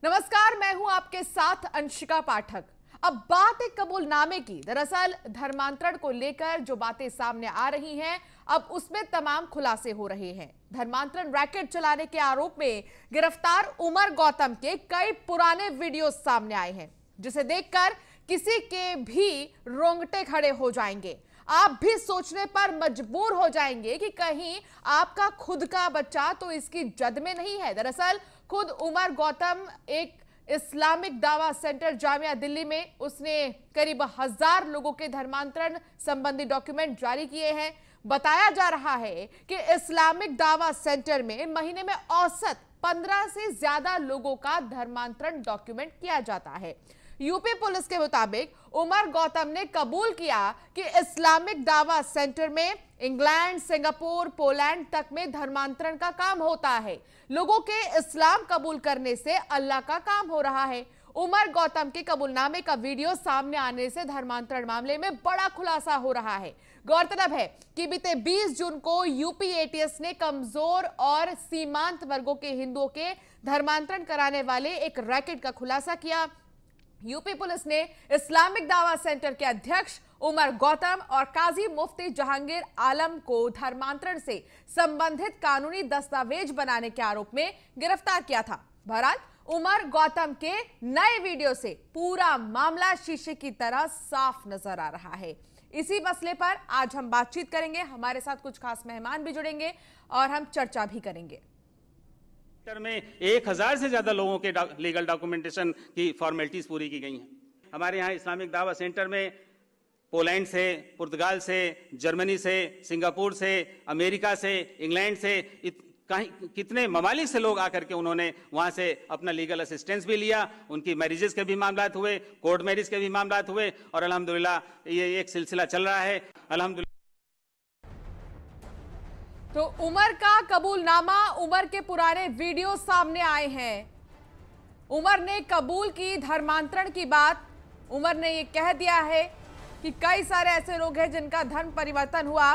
नमस्कार, मैं हूं आपके साथ अंशिका पाठक। अब बात है कबूलनामे की। दरअसल धर्मांतरण को लेकर जो बातें सामने आ रही हैं, अब उसमें तमाम खुलासे हो रहे हैं। धर्मांतरण रैकेट चलाने के आरोप में गिरफ्तार उमर गौतम के कई पुराने वीडियो सामने आए हैं, जिसे देखकर किसी के भी रोंगटे खड़े हो जाएंगे। आप भी सोचने पर मजबूर हो जाएंगे कि कहीं आपका खुद का बच्चा तो इसकी जद में नहीं है। दरअसल खुद उमर गौतम एक इस्लामिक दावा सेंटर जामिया दिल्ली में उसने करीब 1000 लोगों के धर्मांतरण संबंधी डॉक्यूमेंट जारी किए हैं। बताया जा रहा है कि इस्लामिक दावा सेंटर में महीने में औसत 15 से ज्यादा लोगों का धर्मांतरण डॉक्यूमेंट किया जाता है। यूपी पुलिस के मुताबिक उमर गौतम ने कबूल किया कि इस्लामिक दावा सेंटर में इंग्लैंड, सिंगापुर, पोलैंड तक में धर्मांतरण का काम होता है। लोगों के इस्लाम कबूल करने से अल्लाह का काम हो रहा है। उमर गौतम के कबूलनामे का वीडियो सामने आने से धर्मांतरण मामले में बड़ा खुलासा हो रहा है। गौरतलब है कि बीते 20 जून को यूपी एटीएस ने कमजोर और सीमांत वर्गों के हिंदुओं के धर्मांतरण कराने वाले एक रैकेट का खुलासा किया। यूपी पुलिस ने इस्लामिक दावा सेंटर के अध्यक्ष उमर गौतम और काजी मुफ्ती जहांगीर आलम को धर्मांतरण से संबंधित कानूनी दस्तावेज बनाने के आरोप में गिरफ्तार किया था। बहरहाल उमर गौतम के नए वीडियो से पूरा मामला शीशे की तरह साफ नजर आ रहा है। इसी मसले पर आज हम बातचीत करेंगे। हमारे साथ कुछ खास मेहमान भी जुड़ेंगे और हम चर्चा भी करेंगे। में 1000 से ज्यादा लोगों के लीगल डॉक्यूमेंटेशन की फॉर्मेलिटीज पूरी की गई हैं। हमारे यहाँ इस्लामिक दावा सेंटर में पोलैंड से, पुर्तगाल से, जर्मनी से, सिंगापुर से, अमेरिका से, इंग्लैंड से, कहीं कितने ममालिक से लोग आकर के उन्होंने वहां से अपना लीगल असिस्टेंस भी लिया। उनकी मैरिजेस के भी मामला हुए, कोर्ट मैरिज के भी मामला हुए और अल्हम्दुलिल्लाह ये एक सिलसिला चल रहा है। अल्हम्दुलिल्लाह तो उमर का कबूलनामा, उमर के पुराने वीडियो सामने आए हैं। उमर ने कबूल की धर्मांतरण की बात। उमर ने ये कह दिया है कि कई सारे ऐसे लोग हैं जिनका धर्म परिवर्तन हुआ।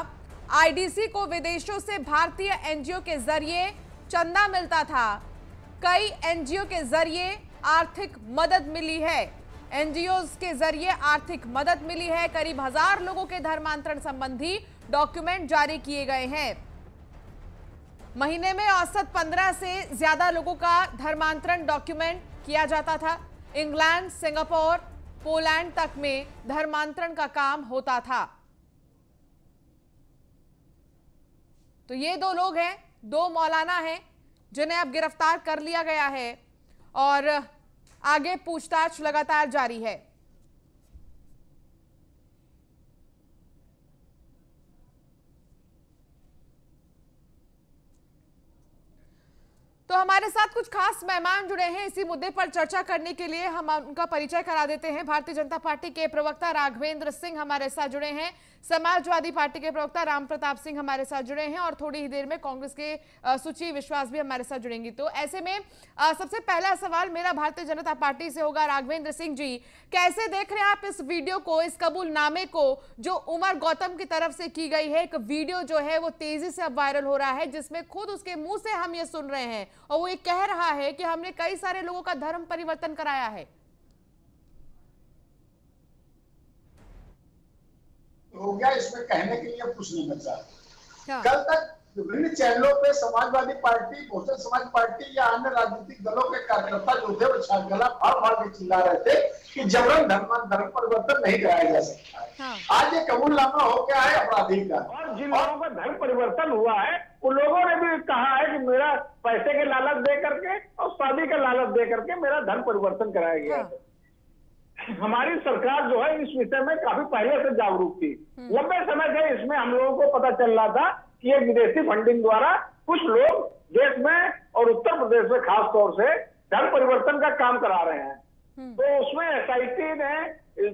आईडीसी को विदेशों से भारतीय एनजीओ के जरिए चंदा मिलता था। कई एनजीओ के जरिए आर्थिक मदद मिली है। एनजीओ के जरिए आर्थिक मदद मिली है। करीब 1000 लोगों के धर्मांतरण संबंधी डॉक्यूमेंट जारी किए गए हैं। महीने में औसत 15 से ज्यादा लोगों का धर्मांतरण डॉक्यूमेंट किया जाता था। इंग्लैंड, सिंगापुर, पोलैंड तक में धर्मांतरण का काम होता था। तो ये दो लोग हैं, दो मौलाना हैं जिन्हें अब गिरफ्तार कर लिया गया है और आगे पूछताछ लगातार जारी है। तो हमारे साथ कुछ खास मेहमान जुड़े हैं इसी मुद्दे पर चर्चा करने के लिए। हम उनका परिचय करा देते हैं। भारतीय जनता पार्टी के प्रवक्ता राघवेंद्र सिंह हमारे साथ जुड़े हैं। समाजवादी पार्टी के प्रवक्ता राम प्रताप सिंह हमारे साथ जुड़े हैं और थोड़ी ही देर में कांग्रेस के सुची विश्वास भी हमारे साथ जुड़ेंगी। तो ऐसे में सबसे पहला सवाल मेरा भारतीय जनता पार्टी से होगा। राघवेंद्र सिंह जी, कैसे देख रहे हैं आप इस वीडियो को, इस कबूलनामे को जो उमर गौतम की तरफ से की गई है? एक वीडियो जो है वो तेजी से अब वायरल हो रहा है, जिसमें खुद उसके मुंह से हम ये सुन रहे हैं और वो ये कह रहा है कि हमने कई सारे लोगों का धर्म परिवर्तन कराया है। हो गया, इसमें कहने के लिए कुछ नहीं बचा। हाँ। कल तक विभिन्न चैनलों पे समाजवादी पार्टी, बहुजन समाज पार्टी या अन्य राजनीतिक दलों के कार्यकर्ता जो थे वो गला फाड़ फाड़ के चिल्ला रहे थे कि जबरन धर्म परिवर्तन नहीं कराया जा सकता है। हाँ। आज ये कबूलनामा हो गया है अपराधी का। और जिन लोगों का धर्म परिवर्तन हुआ है उन लोगों ने भी कहा है कि मेरा पैसे के लालच दे करके और शादी का लालच दे करके मेरा धर्म परिवर्तन कराया गया है। हमारी सरकार जो है इस विषय में काफी पहले से जागरूक थी। लंबे समय से इसमें हम लोगों को पता चल रहा था कि एक विदेशी फंडिंग द्वारा कुछ लोग देश में और उत्तर प्रदेश में खास तौर से धर्म परिवर्तन का काम करा रहे हैं। तो उसमें एसआईटी ने,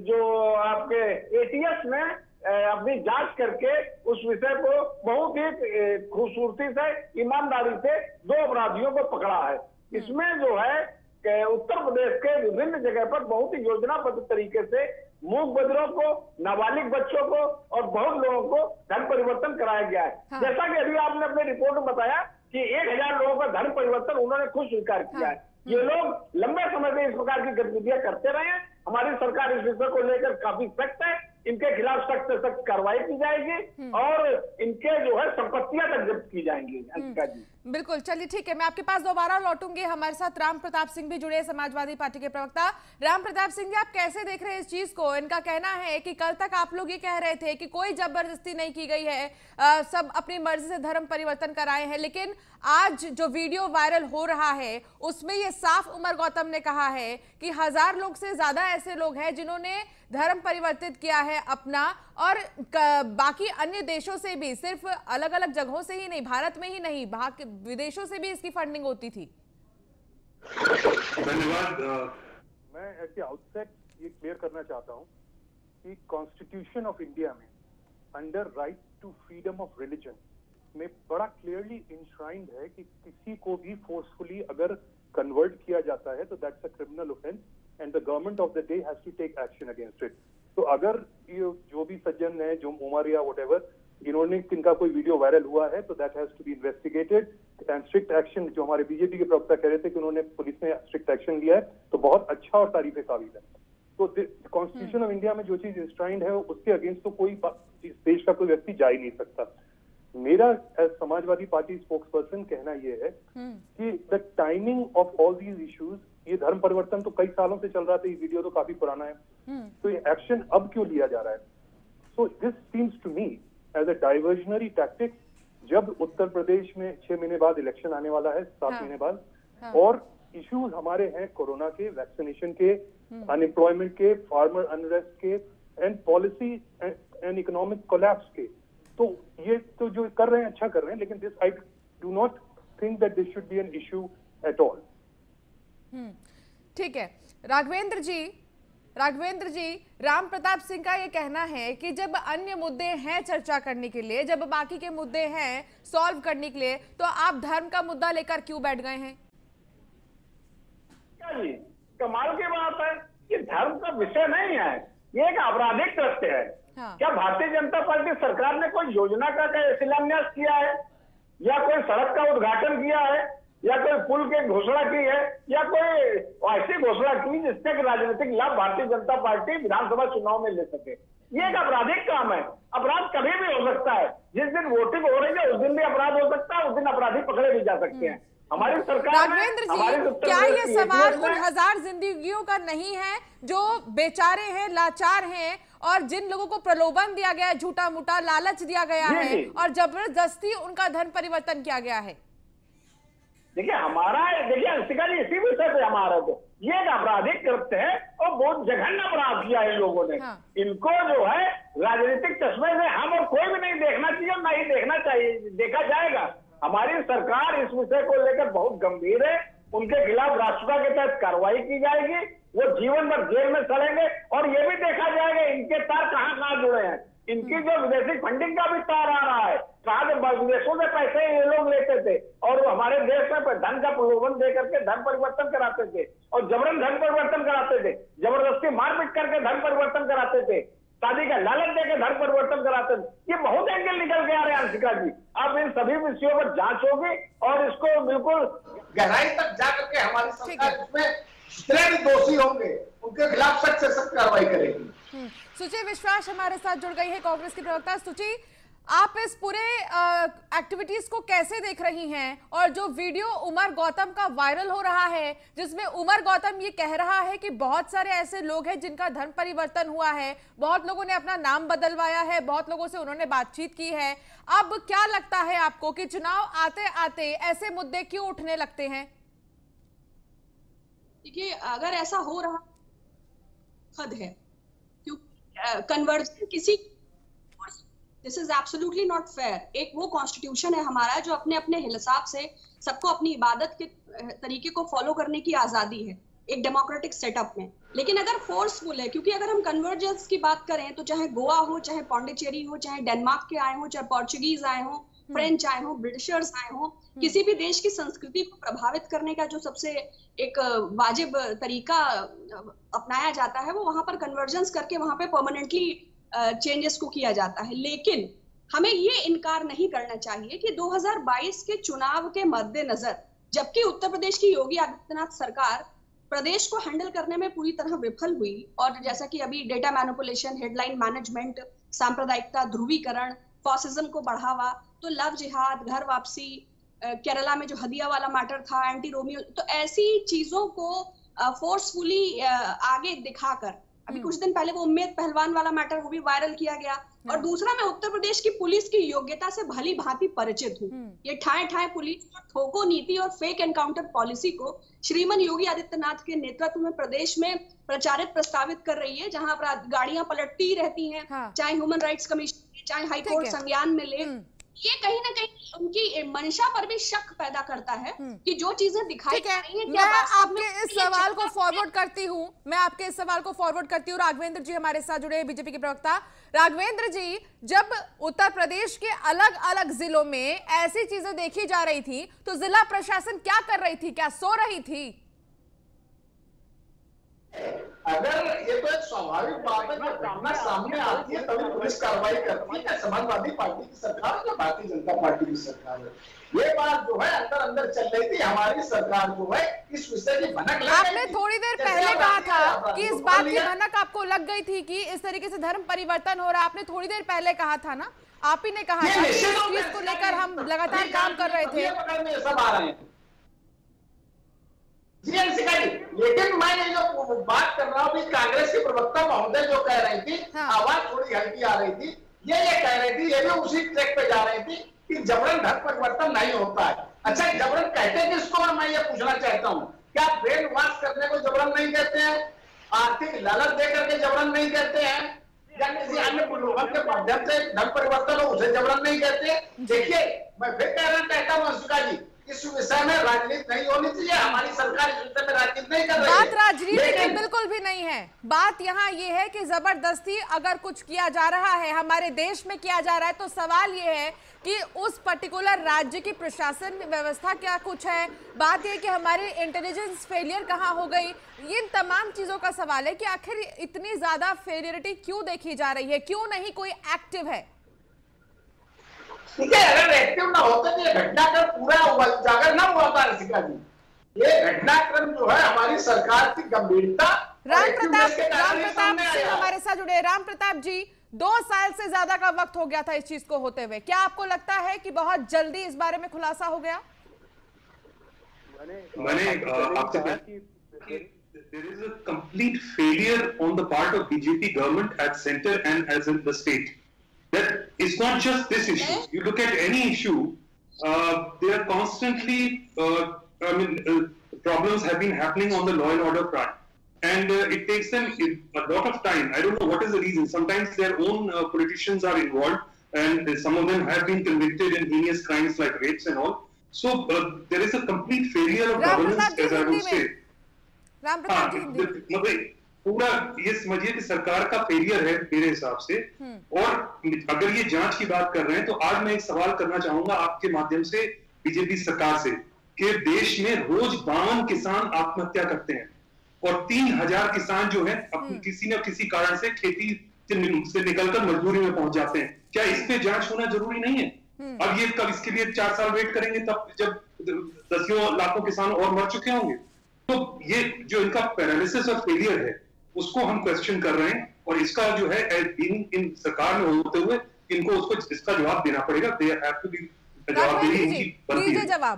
जो आपके एटीएस ने अपनी जांच करके उस विषय को बहुत ही खूबसूरती से, ईमानदारी से 2 अपराधियों को पकड़ा है। इसमें जो है उत्तर प्रदेश के विभिन्न जगह पर बहुत ही योजनाबद्ध तरीके से मूक बधिरों को, नाबालिग बच्चों को और बहुत लोगों को धर्म परिवर्तन कराया गया है। हाँ। जैसा कि अभी आपने अपने रिपोर्ट में बताया कि 1000 लोगों का धर्म परिवर्तन उन्होंने खुद स्वीकार किया है। ये लोग लंबे समय से इस प्रकार की गतिविधियां करते रहे हैं। हमारी सरकार इस विषय को लेकर काफी सख्त है, इनके खिलाफ सख्त से सख्त कार्रवाई की जाएगी और इनके जो है संपत्तियां तक जब्त की जाएंगी। अंशिका जी बिल्कुल, चलिए ठीक है, मैं आपके पास दोबारा लौटूंगी। हमारे साथ राम प्रताप सिंह भी जुड़े हैं, समाजवादी पार्टी के प्रवक्ता। राम प्रताप सिंह जी, आप कैसे देख रहे हैं इस चीज को? इनका कहना है कि कल तक आप लोग ये कह रहे थे कि कोई जबरदस्ती नहीं की गई है, सब अपनी मर्जी से धर्म परिवर्तन कराए हैं, लेकिन आज जो वीडियो वायरल हो रहा है उसमें ये साफ उमर गौतम ने कहा है कि 1000 लोग से ज्यादा ऐसे लोग हैं जिन्होंने धर्म परिवर्तित किया है अपना, और बाकी अन्य देशों से भी, सिर्फ अलग अलग जगहों से ही नहीं, भारत में ही नहीं, बाकी विदेशों से भी इसकी फंडिंग होती थी। धन्यवाद। मैं ऐसे आउटसेट ये क्लियर करना चाहता हूं कि कॉन्स्टिट्यूशन ऑफ इंडिया में under right to freedom of religion में बड़ा क्लियरली इंश्राइंड है कि किसी को भी फोर्सफुली अगर कन्वर्ट किया जाता है तो that's a criminal offence and the government of the day has to take action against it. तो अगर ये जो भी सज्जन है, जो उमर या व्हाटएवर, इन्होंने इनका कोई वीडियो वायरल हुआ है तो that has to be investigated and strict action. जो हमारे बीजेपी के प्रवक्ता कह रहे थे कि उन्होंने पुलिस ने स्ट्रिक्ट एक्शन लिया है तो बहुत अच्छा और तारीफ काबिल है। तो कॉन्स्टिट्यूशन ऑफ इंडिया में जो चीज इंस्ट्राइंड है उसके अगेंस्ट तो कोई इस देश का कोई व्यक्ति जा ही नहीं सकता। मेरा as Samajwadi party spokesperson कहना यह है कि the timing of all these issues, ये धर्म परिवर्तन तो कई सालों से चल रहा था, ये वीडियो तो काफी पुराना है, तो ये एक्शन अब क्यों लिया जा रहा है? So this seems to me as a diversionary tactic. जब उत्तर प्रदेश में 6 महीने बाद इलेक्शन आने वाला है, 7 महीने बाद, और इश्यूज हमारे हैं कोरोना के, वैक्सीनेशन के, अनएम्प्लॉयमेंट के, फार्मर अनरेस्ट के and policy and economic collapse के, तो ये तो जो कर रहे हैं अच्छा कर रहे हैं, लेकिन this I do not think that this should be an issue at all. ठीक है राघवेंद्र जी, राम प्रताप सिंह का ये कहना है कि जब अन्य मुद्दे हैं चर्चा करने के लिए, जब बाकी के मुद्दे हैं सॉल्व करने के लिए, तो आप धर्म का मुद्दा लेकर क्यों बैठ गए हैं? क्या जी कमाल की बात है, ये धर्म का विषय नहीं है, ये एक आपराधिक कृत्य है। हाँ। क्या भारतीय जनता पार्टी सरकार ने कोई योजना का शिलान्यास किया है, या कोई सड़क का उद्घाटन किया है, या कोई पुल की घोषणा की है, या कोई ऐसी घोषणा की जिससे राजनीतिक लाभ भारतीय जनता पार्टी विधानसभा चुनाव में ले सके? ये एक आपराधिक काम है। अपराध कभी भी हो सकता है, जिस दिन वोटिंग हो रही है उस दिन भी अपराध हो सकता है, उस दिन अपराधी पकड़े भी जा सकते हैं। हमारी सरकार, राघवेंद्र जी, क्या ये सवाल उन 1000 जिंदगियों का नहीं है जो बेचारे हैं, लाचार हैं, और जिन लोगों को प्रलोभन दिया गया है, झूठा मूठा लालच दिया गया है और जबरदस्ती उनका धर्म परिवर्तन किया गया है? देखिए अंशिका जी, इसी विषय पे हमारा तो ये एक आपराधिक कृत्य है और बहुत जघन्य अपराध किया है इन लोगों ने। हाँ। इनको जो है राजनीतिक चश्मे से हम और कोई भी नहीं देखना चाहिए, ना ही देखना चाहिए, देखा जाएगा। हमारी सरकार इस विषय को लेकर बहुत गंभीर है, उनके खिलाफ राष्ट्रपति के तहत कार्रवाई की जाएगी, वो जीवन भर जेल में सड़ेंगे, और ये भी देखा जाएगा इनके तार कहां जुड़े हैं। इनकी जो विदेशी फंडिंग का भी तार आ रहा है, कहा विदेशों से पैसे ये लोग लेते थे और वो हमारे देश में धन का प्रलोभन दे करके धन परिवर्तन कराते थे, और जबरन धन परिवर्तन कराते थे, जबरदस्ती मारपीट करके धन परिवर्तन कराते थे, शादी का लालच देकर धन परिवर्तन कराते थे। ये बहुत एंगल निकल के आ रहे हैं अंशिका जी। अब इन सभी विषयों पर जांच होगी और इसको बिल्कुल गहराई तक जाकर के हमारी सरकार इसमें जितने भी दोषी होंगे उनके खिलाफ सख्त से सख्त कार्रवाई करेगी। सुचि विश्वास हमारे साथ जुड़ गई है, कांग्रेस की प्रवक्ता। सुचि, आप इस पूरे एक्टिविटीज को कैसे देख रही हैं? और जो वीडियो उमर गौतम का वायरल हो रहा है, जिसमें उमर गौतम ये कह रहा है कि बहुत सारे ऐसे लोग हैं जिनका धर्म परिवर्तन हुआ है, बहुत लोगों ने अपना नाम बदलवाया है, बहुत लोगों से उन्होंने बातचीत की है, अब क्या लगता है आपको कि चुनाव आते आते ऐसे मुद्दे क्यों उठने लगते हैं? देखिए, अगर ऐसा हो रहा हद है, क्योंकि कन्वर्जन किसी, this is absolutely not fair. एक वो कॉन्स्टिट्यूशन है हमारा जो अपने अपने हिसाब से सबको अपनी इबादत के तरीके को फॉलो करने की आजादी है एक डेमोक्रेटिक सेटअप में, लेकिन अगर फोर्सफुल है, क्योंकि अगर हम कन्वर्जेंस की बात करें तो चाहे गोवा हो, चाहे पौंडीचेरी हो, चाहे डेनमार्क के आए हो, चाहे पोर्चुगीज आए हो, फ्रेंच आए हो, ब्रिटिशर्स आए हो, किसी भी देश की संस्कृति को प्रभावित करने का जो सबसे एक वाजिब तरीका अपनाया जाता है वो वहां पर कन्वर्जेंस करके वहां पे परमानेंटली चेंजेस को किया जाता है। लेकिन हमें ये इनकार नहीं करना चाहिए कि 2022 के चुनाव के मद्देनजर जबकि उत्तर प्रदेश की योगी आदित्यनाथ सरकार प्रदेश को हैंडल करने में पूरी तरह विफल हुई। और जैसा कि अभी डेटा मैनिपुलेशन, हेडलाइन मैनेजमेंट, सांप्रदायिकता, ध्रुवीकरण, फॉसिज्म को बढ़ावा, तो लव जिहाद, घर वापसी, केरला में जो हदिया वाला मैटर था, एंटी रोमियो, तो ऐसी चीजों को फोर्सफुली आगे दिखाकर, अभी कुछ दिन पहले वो उम्मेद पहलवान वाला मैटर वो भी वायरल किया गया। और दूसरा, मैं उत्तर प्रदेश की पुलिस की योग्यता से भली भांति परिचित हूँ। ये ठाए ठाए पुलिस ठोको नीति और फेक एनकाउंटर पॉलिसी को श्रीमान योगी आदित्यनाथ के नेतृत्व में प्रदेश में प्रचारित प्रस्तावित कर रही है, जहां गाड़ियां पलटती रहती हैं, चाहे ह्यूमन राइट्स कमीशन, चाहे हाईकोर्ट संज्ञान में ले। ये कहीं ना कहीं उनकी मंशा पर भी शक पैदा करता है कि जो चीजें दिखाई जा रही हैं, मैं आपके इस सवाल को फॉरवर्ड करती हूँ, राघवेंद्र जी हमारे साथ जुड़े हैं, बीजेपी के प्रवक्ता। राघवेंद्र जी, जब उत्तर प्रदेश के अलग अलग जिलों में ऐसी चीजें देखी जा रही थी तो जिला प्रशासन क्या कर रही थी? क्या सो रही थी? अगर ये तो एक स्वाभाविक बात है, जब घटना सामने आती है तभी पुलिस कार्रवाई करती है। समाजवादी पार्टी की सरकार है या भारतीय जनता पार्टी की सरकार है, ये बात जो है अंदर अंदर चल रही थी। हमारी सरकार जो है इस विषय की भनक लग आपने थोड़ी देर पहले कहा था कि इस बात की भनक आपको लग गई थी कि इस तरीके से धर्म परिवर्तन हो रहा है। आपने थोड़ी देर पहले कहा था ना, आप ही ने कहा था कि इस चीज को लेकर हम लगातार काम कर रहे थे। सब आ रहे हैं जी, लेकिन मैं ये जो बात कर रहा हूँ, कांग्रेस के प्रवक्ता महोदय जो कह रही थी, आवाज थोड़ी हल्की आ रही थी, ये कह रही थी, ये भी उसी ट्रैक पे जा रही थी कि जबरन धर्म परिवर्तन नहीं होता है। अच्छा, जबरन कहते किसको? मैं ये पूछना चाहता हूँ, क्या ब्रेन वॉश करने को जबरन नहीं कहते हैं? आर्थिक लालच दे करके जबरन नहीं कहते हैं? या किसी अन्य प्रलोभन के माध्यम से धर्म परिवर्तन हो उसे जबरन नहीं कहते? देखिए, मैं फिर कहना चाहता हूँ अंशुका जी, इस विषय में राजनीति नहीं होनी चाहिए। हमारी सरकार इस विषय में राजनीति नहीं कर रही है। बात राजनीति की बिल्कुल भी नहीं है। बात यहाँ ये है कि जबरदस्ती अगर कुछ किया जा रहा है, हमारे देश में किया जा रहा है, तो सवाल ये है कि उस पर्टिकुलर राज्य की प्रशासन व्यवस्था क्या कुछ है। बात यह कि हमारी इंटेलिजेंस फेलियर कहाँ हो गई। इन तमाम चीजों का सवाल है कि आखिर इतनी ज्यादा फेलियरिटी क्यों देखी जा रही है, क्यों नहीं कोई एक्टिव है। ठीक है, अगर एक्टिव ना होता तो ये घटनाक्रम पूरा उजागर ना हुआ था रसिका जी। ये घटनाक्रम जो है हमारी सरकार की गंभीरता। राम प्रताप सिंह हमारे साथ जुड़े। राम प्रताप जी, 2 साल से ज्यादा का वक्त हो गया था इस चीज को होते हुए, क्या आपको लगता है कि बहुत जल्दी इस बारे में खुलासा हो गया? मैंने आपसे कहा कि there is a complete failure on the part of BJP government at center and as in the state. That it's not just this issue. You look at any issue, there are constantly, problems have been happening on the law and order front, and it takes them a lot of time. I don't know what is the reason. Sometimes their own politicians are involved, and some of them have been convicted in heinous crimes like rapes and all. So there is a complete failure of governance, as I would say. Ram Pratap जी, मतलब पूरा ये समझिए कि सरकार का failure है मेरे हिसाब से। और अगर ये जांच की बात कर रहे हैं तो आज मैं एक सवाल करना चाहूंगा आपके माध्यम से बीजेपी सरकार से कि देश में रोज 52 किसान आत्महत्या करते हैं और 3000 किसान जो है किसी न किसी कारण से खेती से निकलकर मजदूरी में पहुंच जाते हैं। क्या इस पे जांच होना जरूरी नहीं है? अब ये कब इसके लिए 4 साल वेट करेंगे तब जब दसियों लाखों किसान और मर चुके होंगे? तो ये जो इनका पैरालिसिस और फेलियर है उसको हम क्वेश्चन कर रहे हैं और इसका जो है इन सरकार में होते हुए इनको उसको इसका जवाब देना पड़ेगा। दे हैव टू बी जवाबदेही इनकी बनती है। जवाब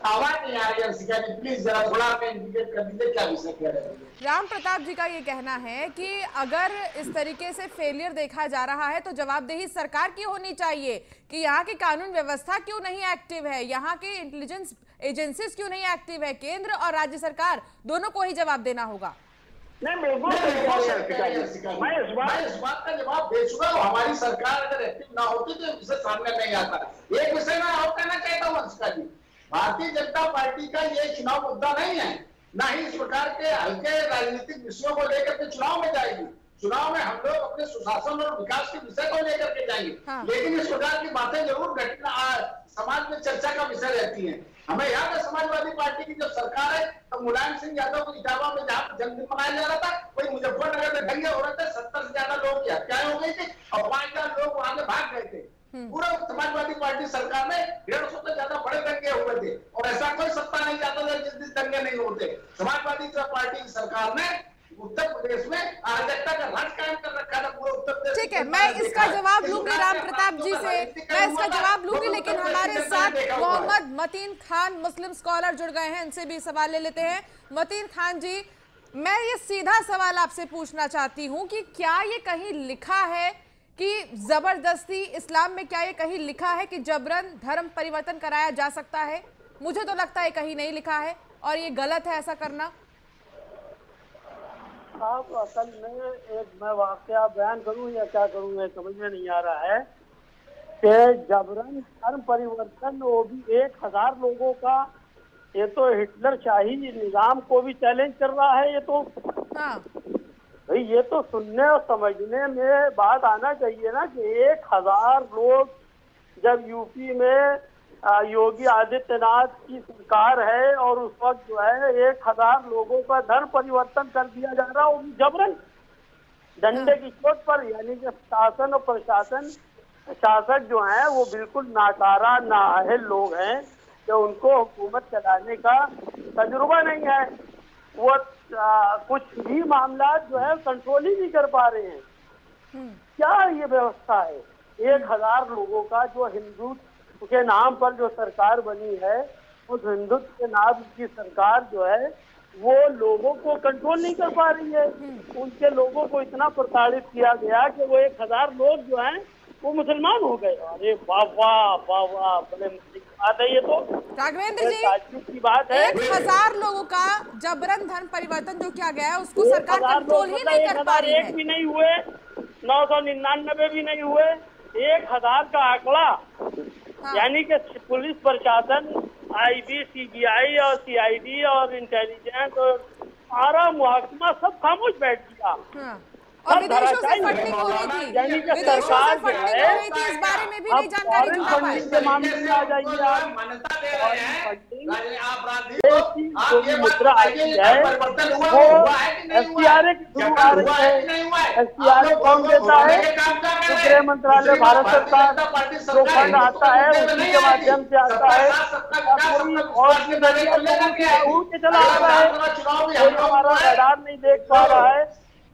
आवाज नहीं आ रही है, प्लीज जरा थोड़ा इंडिकेट कर दीजिए क्या विषय कह रहे हैं। राम प्रताप जी का ये कहना है कि अगर इस तरीके से फेलियर देखा जा रहा है तो जवाबदेही सरकार की होनी चाहिए कि यहाँ की कानून व्यवस्था क्यों नहीं एक्टिव है, यहाँ की इंटेलिजेंस एजेंसीज क्यों नहीं एक्टिव है। केंद्र और राज्य सरकार दोनों को ही जवाब देना होगा। नहीं, बिल्कुल मैं इस बात का जवाब दे चुका हूँ। हमारी सरकार अगर एक्टिव ना होती तो विषय सामने नहीं आता। एक विषय मैं और कहना चाहता हूँ अंशुका जी, भारतीय जनता पार्टी का ये चुनाव मुद्दा नहीं है, ना ही इस प्रकार के हल्के राजनीतिक विषयों को लेकर के चुनाव में जाएगी। चुनाव में हम लोग अपने सुशासन और विकास के विषय को लेकर के जाएंगे। लेकिन इस प्रकार की बातें जरूर समाज में चर्चा का विषय रहती है। हमें याद है समाजवादी पार्टी की जब सरकार है तो मुलायम सिंह यादव को इटावा में जहाँ जन्मदिन मनाया जा रहा था, वही मुजफ्फरनगर में दंगे हो रहे थे, 70 से ज्यादा लोगों की हत्याएं हो गई थी और 5000 लोग वहां से भाग गए थे। पूरा समाजवादी पार्टी सरकार में 150 से ज्यादा बड़े दंगे हुए थे और ऐसा कोई सत्ता नहीं जाता था जिस दिन दंगे नहीं होते। समाजवादी पार्टी सरकार ने उत्तर प्रदेश में अराजकता का राज कायम कर रखा था पूरे उत्तर प्रदेश। ठीक है, मैं इसका जवाब लूंगी राम प्रताप जी से, मैं इसका जवाब लूंगी, लेकिन हमारे साथ मोहम्मद मतीन खान मुस्लिम स्कॉलर जुड़ गए हैं, इनसे भी सवाल ले लेते हैं। मतीन खान जी, मैं ये सीधा सवाल आपसे पूछना चाहती हूँ कि क्या ये कहीं लिखा है कि जबरदस्ती, इस्लाम में क्या ये कहीं लिखा है कि जबरन धर्म परिवर्तन कराया जा सकता है? मुझे तो लगता है कहीं नहीं लिखा है और ये गलत है ऐसा करना। आप असल में मैं वाकया बयान करूं या क्या करूं, मैं समझ में नहीं आ रहा है कि जबरन धर्म परिवर्तन वो भी 1000 लोगों का, ये तो हिटलर शाही निजाम को भी चैलेंज कर रहा है। ये तो भाई ये तो सुनने और समझने में बात आना चाहिए ना कि 1000 लोग, जब यूपी में योगी आदित्यनाथ की सरकार है और उस वक्त जो है 1000 लोगों का धर्म परिवर्तन कर दिया जा रहा है, वो भी जबरन डंडे की चोट पर। यानी कि शासन और प्रशासन, शासक जो हैं वो बिल्कुल नाकारा नाअहल लोग हैं कि उनको हुकूमत चलाने का तजुर्बा नहीं है। वो कुछ भी मामला जो है कंट्रोल ही नहीं कर पा रहे हैं। क्या ये व्यवस्था है? 1000 लोगों का जो हिंदुत्व के नाम पर जो सरकार बनी है, उस हिंदुत्व के नाम की सरकार जो है वो लोगों को कंट्रोल नहीं कर पा रही है। उनके लोगों को इतना प्रताड़ित किया गया कि वो 1000 लोग जो हैं वो मुसलमान हो गए। अरे वाह वाह वाह वाह, बड़े बात है ये तो। राघवेंद्र जी, की बात है 1000 लोगों का जबरन धर्म परिवर्तन जो किया गया है उसको सरकार कंट्रोल ही नहीं कर पा रही है। 1001 भी नहीं हुए, 999 भी नहीं हुए, 1000 का आंकड़ा। यानी कि पुलिस प्रशासन, IB, CBI और CID और इंटेलिजेंस और सारा मुहकमा सब खामोश बैठ गया। और विदेशों से फंडिंग हो रही थी, यानी कि विदेशों से सरकार फंडिंग हो रही थी, इस बारे में भी नहीं जानकारी जुटा पाए। के मामले में आ जाइए आप, मुद्रा आई है वो SCRA के थ्रू आ रही है। SCRA कौन देता है? तो गृह मंत्रालय, भारत सरकार जो फंड आता है उसी के माध्यम से आता है। कोई और के चला आ रहा है, कोई हमारा रडार नहीं देख पा रहा है,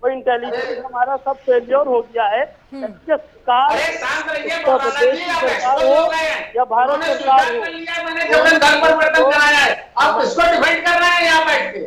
वो इंटेलिजेंस हमारा सब फेलियर हो गया है। इसके सरकार उत्तर प्रदेश की सरकार हो या भारत सरकार हो, आप इसको डिफाइन कर रहे हैं यहाँ बैठ के।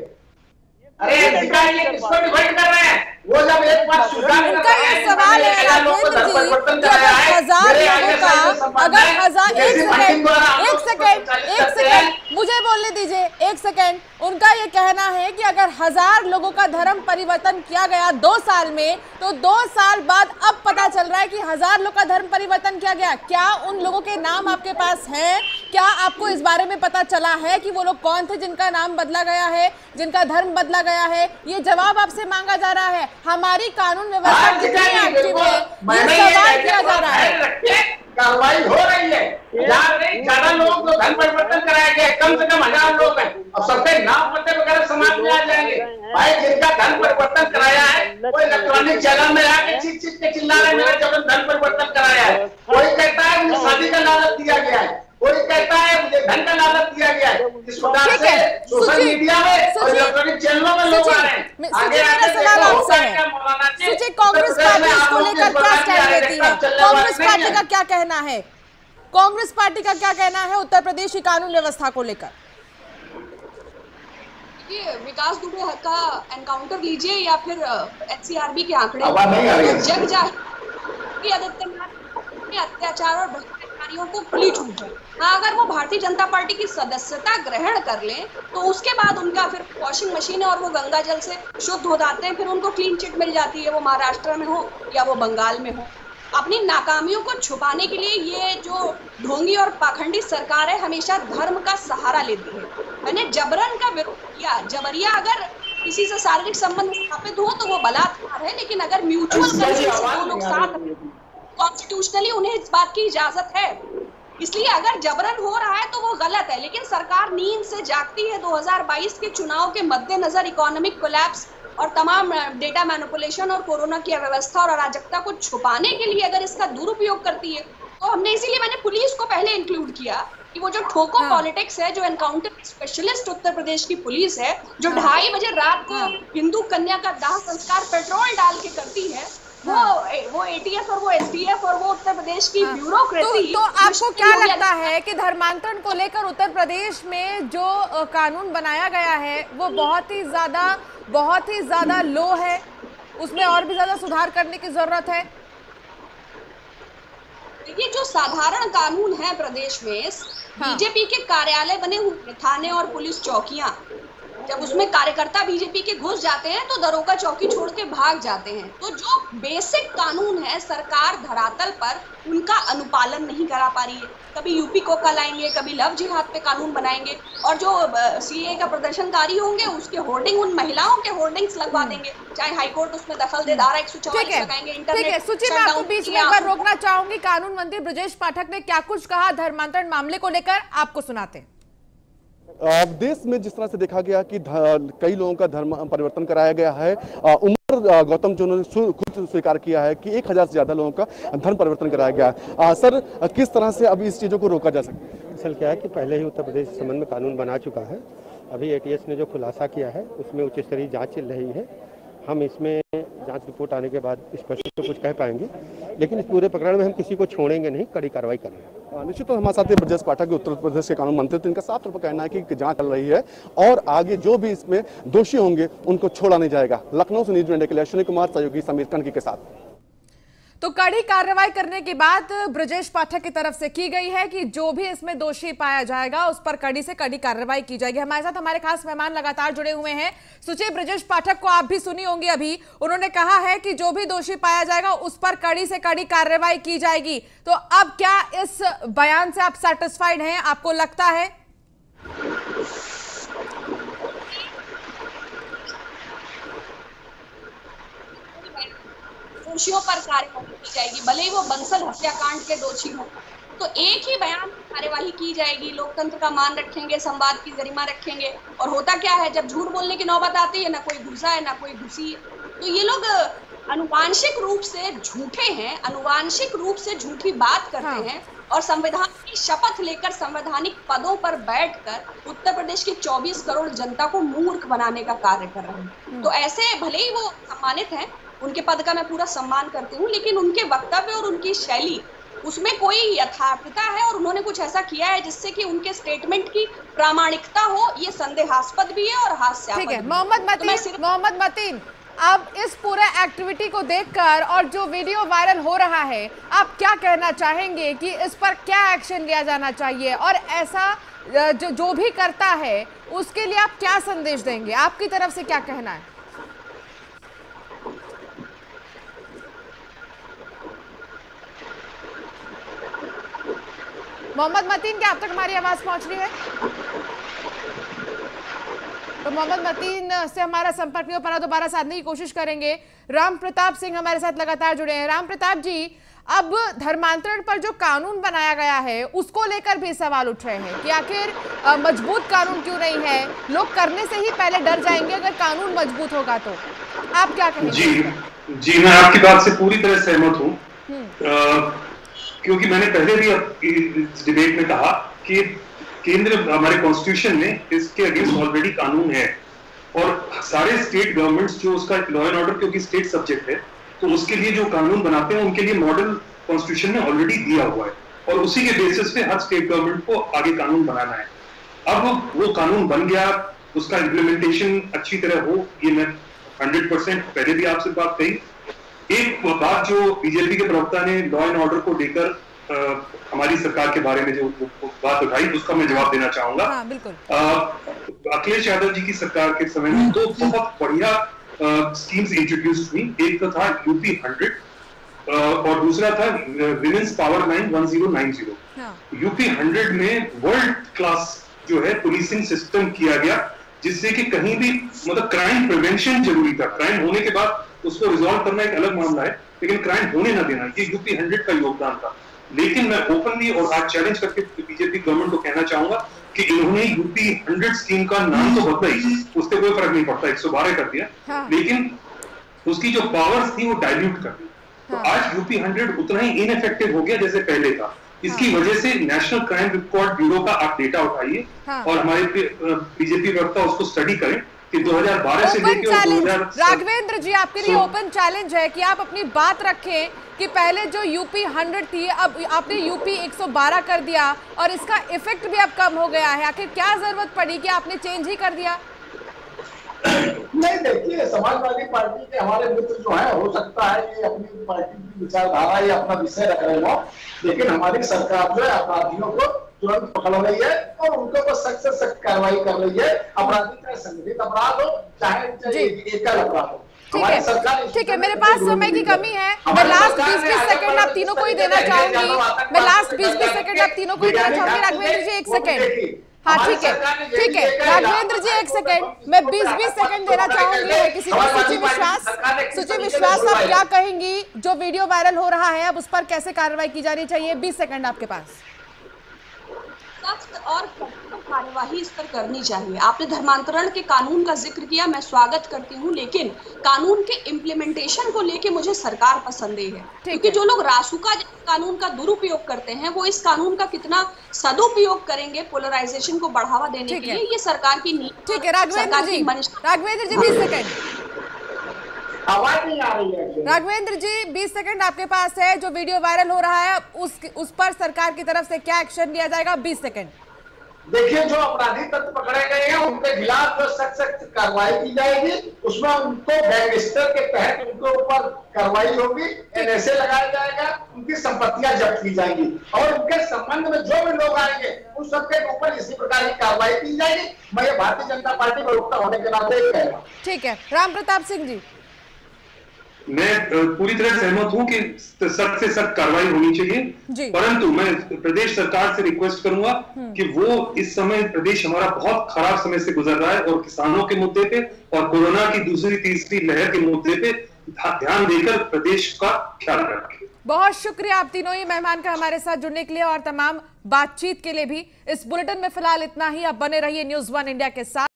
अरे किसको डिफाइन कर रहे हैं? वो जब एक बार उनका ये सवाल है राघवेंद्र जी कि अगर 1000 लोगों का, अगर 1000, एक सेकेंड मुझे बोलने दीजिए, एक सेकेंड। उनका ये कहना है कि अगर 1000 लोगों का धर्म परिवर्तन किया गया 2 साल में, तो 2 साल बाद अब पता चल रहा है कि 1000 लोग का धर्म परिवर्तन किया गया। क्या उन लोगों के नाम आपके पास हैं? क्या आपको इस बारे में पता चला है कि वो लोग कौन थे जिनका नाम बदला गया है, जिनका धर्म बदला गया है? ये जवाब आपसे मांगा जा रहा है। हमारी कानून व्यवस्था कितनी एक्टिव है, ये सवाल किया जा रहा है। कार्रवाई हो रही है, ज्यादा लोग तो धर्म परिवर्तन कराया गया, कम से कम 1000 लोग हैं और सबके नाम पते वगैरह समाज में आ जाएंगे। भाई जिनका धर्म परिवर्तन कराया है वो इलेक्ट्रॉनिक चैनल में आके चीख चीख के चिल्ला रहे हैं मेरा जबरन धर्म परिवर्तन कराया है। कोई कहता है मुझे शादी का लालच दिया गया है, कोई कहता है मुझे धन का लालच दिया गया है। इस प्रकार से सोशल मीडिया में और इलेक्ट्रॉनिक चैनलों में लोग आ रहे हैं। आगे सवाल आपसे है, सुची, कांग्रेस पार्टी इसको लेकर क्या स्टैंड लेती है? कांग्रेस पार्टी का क्या कहना है? कांग्रेस पार्टी का क्या कहना है उत्तर प्रदेश की कानून व्यवस्था को लेकर? विकास दुबे का एनकाउंटर लीजिए या फिर HCRB के आंकड़े, जग जाहिर आदित्यनाथ के अत्याचार और भ्रष्टाचारियों को खुली छूट है। हाँ, अगर वो भारतीय जनता पार्टी की सदस्यता ग्रहण कर लें तो उसके बाद उनका फिर वॉशिंग मशीन है और वो गंगा जल से शुद्ध हो जाते हैं, फिर उनको क्लीन चिट मिल जाती है, वो महाराष्ट्र में हो या वो बंगाल में हो। अपनी नाकामियों को छुपाने के लिए ये जो ढोंगी और पाखंडी सरकार है हमेशा धर्म का सहारा लेती है। मैंने जबरन का विरोध किया। जबरिया अगर किसी से शारीरिक संबंध स्थापित हो तो वो बलात्कार है, लेकिन अगर म्यूचुअल कंसेंट से दो लोग साथ कॉन्स्टिट्यूशनली उन्हें इस बात की इजाजत है। इसलिए अगर जबरन हो रहा है तो वो गलत है, लेकिन सरकार नींद से जागती है। 2022 के चुनाव के मद्देनजर इकोनॉमिक कोलैप्स और तमाम डेटा मैनिपुलेशन और कोरोना की अव्यवस्था और अराजकता को छुपाने के लिए अगर इसका दुरुपयोग करती है तो हमने इसीलिए मैंने पुलिस को पहले इंक्लूड किया कि वो जो ठोको पॉलिटिक्स है, जो एनकाउंटर स्पेशलिस्ट उत्तर प्रदेश की पुलिस है, जो 2:30 बजे रात को हिंदू कन्या का दाह संस्कार पेट्रोल डाल के करती है, वो एटीएस और वो एसटीएफ और वो उत्तर प्रदेश की ब्यूरोक्रेसी। तो आपको क्या लगता है कि धर्मांतरण को लेकर उत्तर प्रदेश में जो कानून बनाया गया है वो बहुत ही ज्यादा लो है, उसमें और भी ज्यादा सुधार करने की जरूरत है? ये जो साधारण कानून है प्रदेश में, बीजेपी के कार्यालय बने हुए थाने और पुलिस चौकियां, जब उसमें कार्यकर्ता बीजेपी के घुस जाते हैं तो दरोगा चौकी छोड़ के भाग जाते हैं। तो जो बेसिक कानून है सरकार धरातल पर उनका अनुपालन नहीं करा पा रही है। कभी यूपी को कल आएंगे, कभी लव जिहाद पे कानून बनाएंगे, और जो सीए का प्रदर्शनकारी होंगे उसके होर्डिंग, उन महिलाओं के होर्डिंग्स लगवा देंगे, चाहे हाईकोर्ट उसमें दखल दे, धारा 144 लगाएंगे, इंटरनेट। सुचि, मैं आपको बीच में एक बार रोकना चाहूंगी। कानून मंत्री ब्रजेश पाठक ने क्या कुछ कहा धर्मांतरण मामले को लेकर, आपको सुनाते हैं। देश में जिस तरह से देखा गया कि कई लोगों का धर्म परिवर्तन कराया गया है, उमर गौतम जो उन्होंने खुद स्वीकार किया है कि 1000 से ज्यादा लोगों का धर्म परिवर्तन कराया गया है। सर, किस तरह से अब इस चीजों को रोका जा सकता है? असल क्या है कि पहले ही उत्तर प्रदेश इस संबंध में कानून बना चुका है। अभी एटीएस ने जो खुलासा किया है उसमें उच्च स्तरीय जांच चल रही है। हम इसमें जांच रिपोर्ट आने के बाद स्पष्ट तो कुछ कह पाएंगे, लेकिन इस पूरे प्रकरण में हम किसी को छोड़ेंगे नहीं, कड़ी कार्रवाई करेंगे। निश्चित तो हमारे साथ ब्रजेश पाठक के उत्तर प्रदेश के कानून मंत्री, तो इनका साफ तौर पर कहना है कि जांच चल रही है और आगे जो भी इसमें दोषी होंगे उनको छोड़ा नहीं जाएगा। लखनऊ से न्यूज इंडिया के लिए अश्विनी कुमार, सहयोगी समीर कनकी के साथ। तो कड़ी कार्रवाई करने की बात ब्रजेश पाठक की तरफ से की गई है कि जो भी इसमें दोषी पाया जाएगा उस पर कड़ी से कड़ी कार्रवाई की जाएगी। हमारे साथ हमारे खास मेहमान लगातार जुड़े हुए हैं। सुचि, ब्रजेश पाठक को आप भी सुनी होंगी, अभी उन्होंने कहा है कि जो भी दोषी पाया जाएगा उस पर कड़ी से कड़ी कार्रवाई की जाएगी। तो अब क्या इस बयान से आप सेटिस्फाइड हैं, आपको लगता है? दोषियों पर कार्यवाही की जाएगी, भले ही वो बंसल हत्याकांड के दोषी हो, तो एक ही बयान कार्यवाही की जाएगी। लोकतंत्र का मान रखेंगे, संवाद की गरिमा रखेंगे। और होता क्या है, जब झूठ बोलने की नौबत आती है, ना कोई घुसा है ना कोई घुसी है। तो ये लोग अनुवांशिक रूप से झूठे हैं, अनुवांशिक रूप से झूठी बात करते हैं और संविधान की शपथ लेकर संवैधानिक पदों पर बैठकर उत्तर प्रदेश की 24 करोड़ जनता को मूर्ख बनाने का कार्य कर रहे हैं। तो ऐसे भले ही वो सम्मानित हैं, उनके पद का मैं पूरा सम्मान करती हूँ, लेकिन उनके वक्तव्य और उनकी शैली, उसमें कोई यथार्थता है और उन्होंने कुछ ऐसा किया है जिससे कि उनके स्टेटमेंट की प्रामाणिकता हो, ये संदेहास्पद भी है और हास्यास्पद। ठीक है मोहम्मद मतीन, अब इस पूरे एक्टिविटी को देखकर और जो वीडियो वायरल हो रहा है, आप क्या कहना चाहेंगे कि इस पर क्या एक्शन लिया जाना चाहिए, और ऐसा जो भी करता है उसके लिए आप क्या संदेश देंगे? आपकी तरफ से क्या कहना है? मोहम्मद मतीन, क्या अब तक हमारी आवाज पहुंच रही है? तो मोहम्मद मतीन से हमारा संपर्क नहीं हो पा, दोबारा साधने की कोशिश करेंगे। राम प्रताप सिंह हमारे साथ लगातार जुड़े हैं। राम प्रताप जी, अब धर्मांतरण पर जो कानून बनाया गया है उसको लेकर भी सवाल उठ रहे हैं कि आखिर मजबूत कानून क्यों नहीं है? लोग करने से ही पहले डर जाएंगे अगर कानून मजबूत होगा तो। आप क्या कहेंगे? जी, मैं आपकी बात से पूरी तरह सहमत हूँ, क्योंकि मैंने पहले भी इस डिबेट में कहा कि केंद्र, हमारे कॉन्स्टिट्यूशन में इसके अगेंस्ट ऑलरेडी कानून है और सारे स्टेट गवर्नमेंट्स जो उसका लॉ एंड ऑर्डर, क्योंकि स्टेट सब्जेक्ट है, तो उसके लिए जो कानून बनाते हैं उनके लिए मॉडल कॉन्स्टिट्यूशन ने ऑलरेडी दिया हुआ है और उसी के बेसिस पे हर स्टेट गवर्नमेंट को आगे कानून बनाना है। अब वो कानून बन गया, उसका इम्प्लीमेंटेशन अच्छी तरह हो, ये मैं 100% पहले भी आपसे बात कही। एक बात जो बीजेपी के प्रवक्ता ने लॉ एंड ऑर्डर को लेकर हमारी सरकार के बारे में जो बात उठाई, उसका मैं जवाब देना चाहूंगा। अखिलेश यादव जी की सरकार के समय में दो बहुत बढ़िया स्कीम्स इंट्रोड्यूस हुई। एक तो था यूपी 100 और दूसरा था विमेंस पावर लाइन 1090। यूपी 100 में वर्ल्ड क्लास जो है पुलिसिंग सिस्टम किया गया, जिससे कि कहीं भी मतलब क्राइम प्रिवेंशन जरूरी था। क्राइम होने के बाद उसको रिजॉल्व करना एक अलग मामला है, लेकिन क्राइम होने ना देना, ये यूपी 100 का योगदान था। लेकिन मैं ओपनली और आज चैलेंज करके बीजेपी गवर्नमेंट को कहना चाहूंगा कि इन्होंने यूपी 100 स्कीम का नाम तो बदला ही, उससे कोई फर्क नहीं पड़ता, 112 कर दिया, लेकिन उसकी जो पावर्स थी वो डाइल्यूट कर दी। तो आज यूपी 100 उतना ही इनइफेक्टिव हो गया जैसे पहले था। इसकी वजह से नेशनल क्राइम रिकॉर्ड ब्यूरो का आप डेटा उठाइए और हमारे बीजेपी प्रवक्ता उसको स्टडी करें कि 2012 से लेकर राघवेंद्र जी आपके लिए ओपन चैलेंज है कि आप अपनी बात रखें कि पहले जो यूपी 100 थी अब आपने यूपी 112 कर दिया और इसका इफेक्ट भी अब कम हो गया है। आखिर क्या जरूरत पड़ी कि आपने चेंज ही कर दिया? नहीं, देखिए, समाजवादी पार्टी के हमारे मित्र जो है, हो सकता है ये अपनी पार्टी की विचारधारा या अपना विषय रख रहे हो, लेकिन हमारी सरकार जो है अपराधियों को तुरंत पकड़ रही है और उनके ऊपर सख्त से सख्त कार्रवाई कर रही है। अपराधी चाहे संगठित अपराध हो चाहे एकल अपराध हो। ठीक है, मेरे पास समय की कमी है। मैं लास्ट 20-20 सेकंड आप तीनों को ही देना चाहूंगी। मैं लास्ट 20-20 सेकंड आप तीनों को ही देना चाहूंगी। राघवेंद्र जी 1 सेकंड। हाँ ठीक है राघवेंद्र जी 1 सेकंड। मैं 20-20 सेकंड देना चाहूंगी किसी को। सुचि विश्वास आप क्या कहेंगी? जो वीडियो वायरल हो रहा है अब उस पर कैसे कार्रवाई की जानी चाहिए? 20 सेकंड आपके पास। सख्त और कार्यवाही इस पर करनी चाहिए। आपने धर्मांतरण के कानून का जिक्र किया, मैं स्वागत करती हूँ, लेकिन कानून के इम्प्लीमेंटेशन को लेके मुझे सरकार पर संदेह है, क्योंकि जो लोग रासुका कानून का दुरुपयोग करते हैं वो इस कानून का कितना सदुपयोग करेंगे पोलराइजेशन को बढ़ावा देने के लिए, ये सरकार की नीति। ठीक है राघवेंद्र जी 20 सेकंड। आवाज नहीं आ रही है। राघवेंद्र जी 20 सेकंड आपके पास है। जो वीडियो वायरल हो रहा है उस पर सरकार की तरफ से क्या एक्शन लिया जाएगा? 20 सेकंड। देखिए, जो अपराधी तत्व पकड़े गए हैं उनके खिलाफ जो सख्त कार्रवाई की जाएगी, उसमें उनको गैंगस्टर के तहत उनके ऊपर कार्रवाई होगी, एनएसए लगाया जाएगा, उनकी संपत्तियां जब्त की जाएंगी और उनके संबंध में जो भी लोग आएंगे उन सबके ऊपर इसी प्रकार की कार्रवाई की जाएगी। मैं ये भारतीय जनता पार्टी प्रवक्ता होने के नाते कह रहा हूँ। ठीक है, राम प्रताप सिंह जी। मैं पूरी तरह सहमत हूं कि सख्त से सख्त कार्रवाई होनी चाहिए, परंतु मैं प्रदेश सरकार से रिक्वेस्ट करूंगा कि वो इस समय प्रदेश हमारा बहुत खराब समय से गुजर रहा है और किसानों के मुद्दे पे और कोरोना की दूसरी तीसरी लहर के मुद्दे पे ध्यान देकर प्रदेश का ख्याल रखें। बहुत शुक्रिया आप तीनों ही मेहमान का हमारे साथ जुड़ने के लिए और तमाम बातचीत के लिए भी। इस बुलेटिन में फिलहाल इतना ही। अब बने रहिए न्यूज़ 1 इंडिया के साथ।